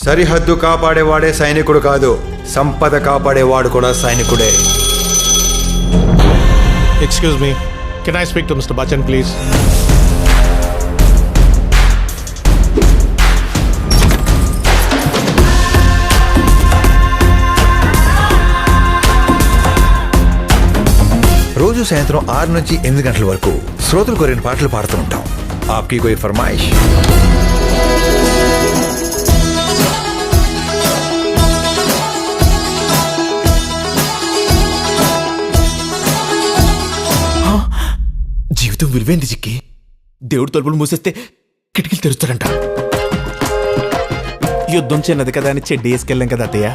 సరిహద్దు కాపాడేవాడే సైనికుడు కాదు, సంపద కాపాడేవాడు కూడా సైనికుడే. Excuse me, can I speak to mister Bachchan please? రోజు సాయంత్రం 6 నుంచి 8 గంటల వరకు శ్రోతలు కోరిన పాటలు పాడుతూ ఉంటాం. ఆప్కి కోయి ఫర్మాయిష్? జీవితం విలువైంది చిక్కి. దేవుడు తలుపులు మూసేస్తే కిటికీలు తెరుస్తారంట. యుద్ధం చిన్నది కదా అని చెడ్డి వేసుకెళ్ళాం కదా అత్తయ్య.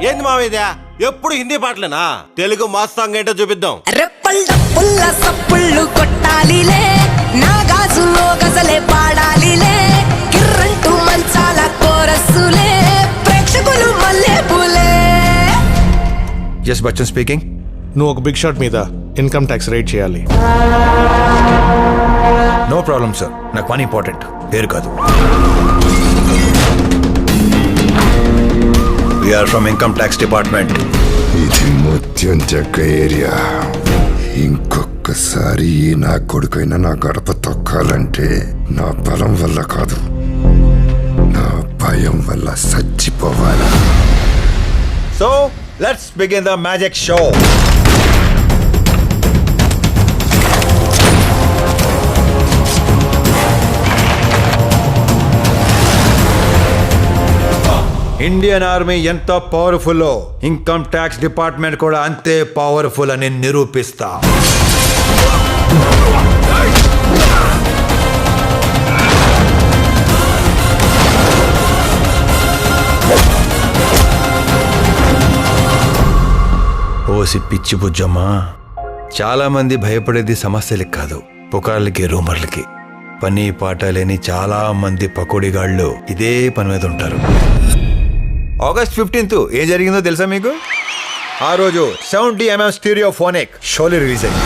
ఏంది మావేదా ఎప్పుడు హిందీ పాటలేనా? తెలుగు మాస్ సాంగ్ ఏంటో చూపిద్దాం. రెప్పల్డప్పుల్ల సప్పుళ్ళు కొట్టాలిలే, నా గాజులో గజలే పాడాలిలే, కిర్రంటూ మంచాల కోరస్సులే, ప్రేక్షకులు మల్లె పూలే. Yes Bachchan speaking. నువ్వు ఒక బిగ్ షాట్ మీద ఇన్కమ్ ట్యాక్స్ రేట్ చేయాలి. నో ప్రాబ్లం సార్, నాకు పని ఇంపార్టెంట్, పేరు కాదు. We are from income tax department. ఇది ముత్యం చెక్క ఏరియా. ఇంకొకసారి నా కొడుకైనా నా గడప తొక్కాలంటే నా బలం వల్ల కాదు, నా భయం వల్ల చచ్చిపోవాలి. So, let's begin the magic show. Indian army ఎంత పవర్ఫుల్, ఇన్కమ్ ట్యాక్స్ డిపార్ట్మెంట్ కూడా అంతే పవర్ఫుల్ అని నిరూపిస్తా. ఓసి పిచ్చి బుజ్జమ్మా, చాలా మంది భయపడేది సమస్యలకి కాదు, పుకార్లకి, రూమర్లకి. పని పాట లేని చాలా మంది పకోడీగాళ్ళు ఇదే పని మీద ఉంటారు. ఆగస్ట్ 15th ఏం జరిగిందో తెలుసా మీకు? ఆ రోజు 70mm స్టీరియోఫోనిక్ షోలే రిలీజ్ అయింది.